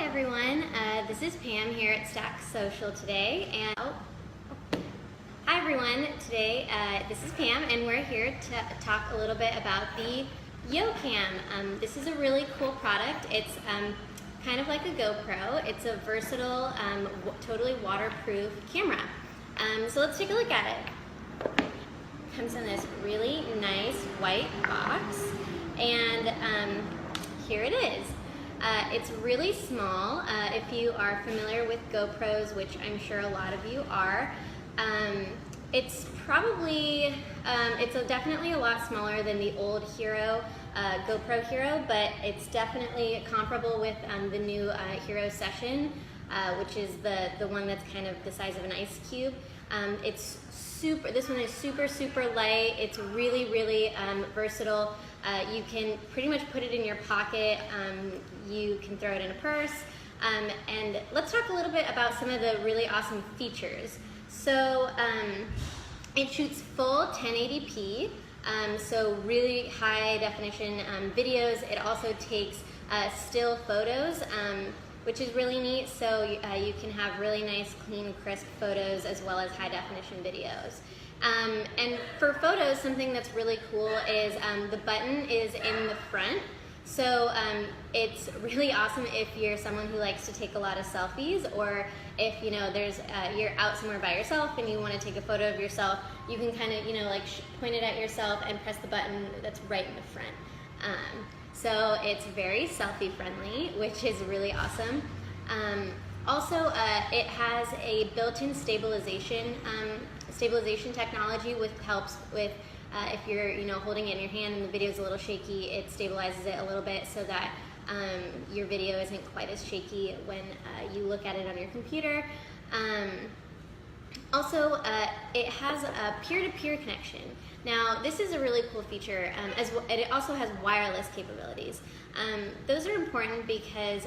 everyone, this is Pam here at StackSocial today, and hi everyone, today this is Pam and we're here to talk a little bit about the YoCam. This is a really cool product. It's kind of like a GoPro. It's a versatile, totally waterproof camera. So let's take a look at it. Comes in this really nice white box, and here it is. It's really small. If you are familiar with GoPros, which I'm sure a lot of you are, it's probably, it's definitely a lot smaller than the old Hero, GoPro Hero, but it's definitely comparable with the new Hero Session, which is the one that's kind of the size of an ice cube. This one is super light. It's really versatile. You can pretty much put it in your pocket. You can throw it in a purse. And let's talk a little bit about some of the really awesome features. So it shoots full 1080p, so really high definition videos. It also takes still photos, which is really neat. So you can have really nice, clean, crisp photos as well as high definition videos. And for photos, something that's really cool is the button is in the front. So it's really awesome if you're someone who likes to take a lot of selfies, or if you're out somewhere by yourself and you want to take a photo of yourself, you can kind of point it at yourself and press the button that's right in the front. So it's very selfie friendly, which is really awesome. Also, it has a built-in stabilization technology, which helps with if you're holding it in your hand and the video is a little shaky, it stabilizes it a little bit so that your video isn't quite as shaky when you look at it on your computer. Also, it has a peer-to-peer connection. Now, this is a really cool feature, it also has wireless capabilities. Those are important because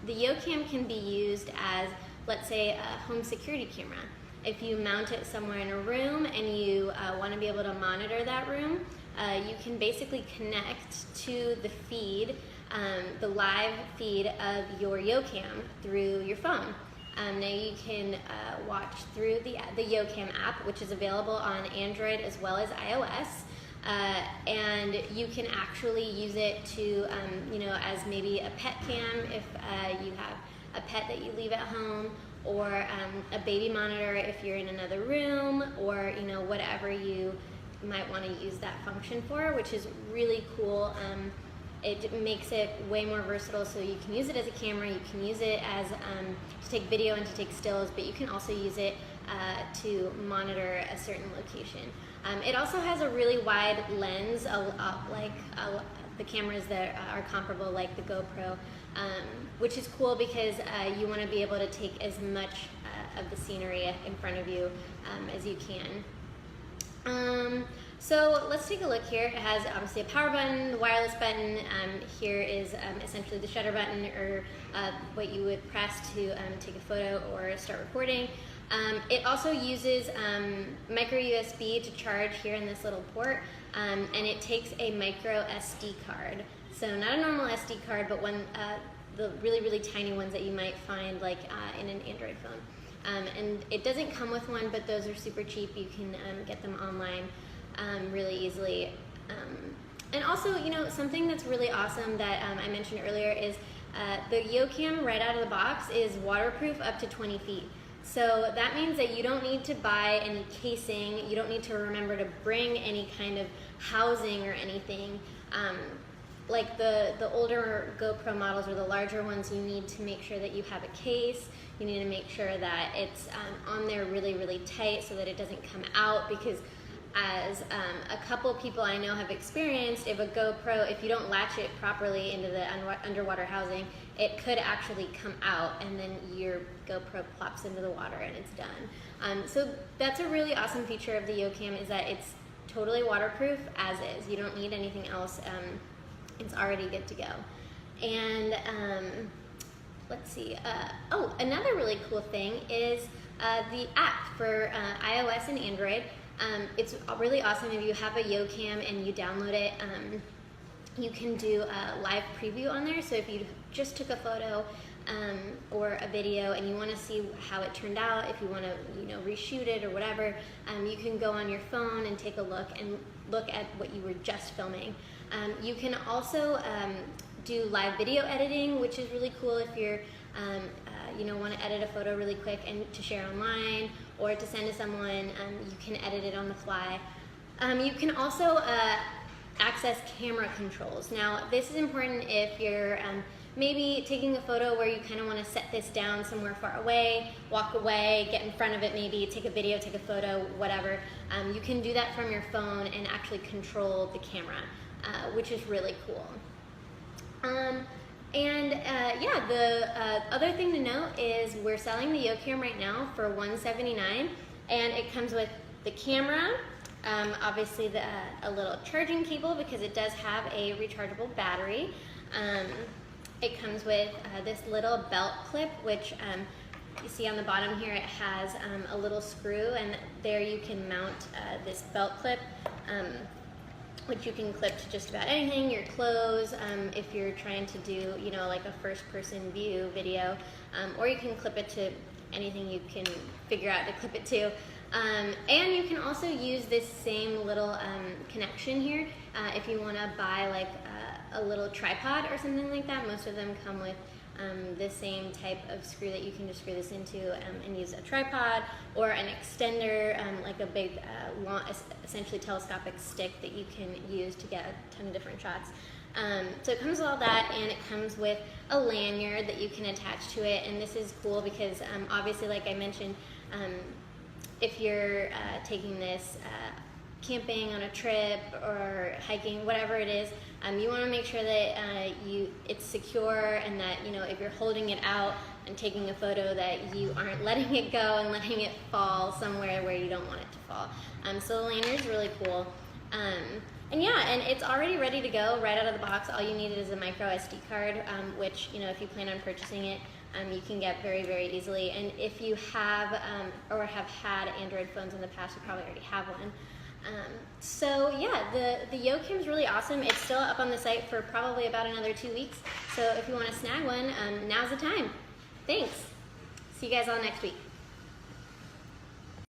the YoCam can be used as, let's say, a home security camera. If you mount it somewhere in a room and you want to be able to monitor that room, you can basically connect to the feed, the live feed of your YoCam through your phone. Now you can watch through the YoCam app, which is available on Android as well as iOS. And you can actually use it to, as maybe a pet cam if you have a pet that you leave at home, or a baby monitor if you're in another room, or whatever you might want to use that function for, which is really cool. It makes it way more versatile, so you can use it as a camera, you can use it as to take video and to take stills, but you can also use it to monitor a certain location. It also has a really wide lens, like the cameras that are comparable, like the GoPro, which is cool because you want to be able to take as much of the scenery in front of you as you can. So let's take a look here. It has obviously a power button, the wireless button. Here is essentially the shutter button, or what you would press to take a photo or start recording. It also uses micro USB to charge here in this little port, and it takes a micro SD card. So not a normal SD card, but one, the really tiny ones that you might find like in an Android phone. And it doesn't come with one, but those are super cheap. You can get them online really easily. And also, something that's really awesome that I mentioned earlier is the YoCam right out of the box is waterproof up to 20 feet. So that means that you don't need to buy any casing, you don't need to remember to bring any kind of housing or anything. Like the older GoPro models or the larger ones, you need to make sure that you have a case. You need to make sure that it's on there really tight so that it doesn't come out, because as a couple people I know have experienced, if a GoPro, if you don't latch it properly into the underwater housing, it could actually come out and then your GoPro plops into the water and it's done. So that's a really awesome feature of the YoCam, is that it's totally waterproof as is. You don't need anything else. It's already good to go. And let's see. Oh, another really cool thing is the app for iOS and Android. It's really awesome if you have a YoCam and you download it. You can do a live preview on there. So if you just took a photo or a video and you want to see how it turned out, if you want to reshoot it or whatever, you can go on your phone and take a look at what you were just filming. You can also do live video editing, which is really cool if you're want to edit a photo really quick and to share online or to send to someone. You can edit it on the fly. You can also access camera controls. Now this is important if you're maybe taking a photo where you kind of want to set this down somewhere far away, walk away, get in front of it maybe, take a video, take a photo, whatever. You can do that from your phone and actually control the camera, which is really cool. Yeah, the other thing to note is we're selling the YoCam right now for $179, and it comes with the camera, obviously a little charging cable because it does have a rechargeable battery. It comes with this little belt clip, which you see on the bottom here, it has a little screw, and there you can mount this belt clip, which you can clip to just about anything, your clothes, if you're trying to do, like a first-person view video, or you can clip it to anything you can figure out to clip it to. And you can also use this same little connection here if you want to buy like a little tripod or something like that. Most of them come with the same type of screw that you can just screw this into and use a tripod or an extender, like a big, long, essentially telescopic stick that you can use to get a ton of different shots. So it comes with all that, and it comes with a lanyard that you can attach to it, and this is cool because obviously, like I mentioned, if you're taking this camping on a trip or hiking, whatever it is, you want to make sure that it's secure, and that if you're holding it out and taking a photo, that you aren't letting it go and letting it fall somewhere where you don't want it to fall. So the lanyard's really cool. And yeah, and it's already ready to go right out of the box. All you need is a micro SD card, which if you plan on purchasing it, you can get very, very easily. And if you have or have had Android phones in the past, you probably already have one. So yeah, the YoCam is really awesome. It's still up on the site for probably about another 2 weeks. So if you want to snag one, now's the time. Thanks. See you guys all next week.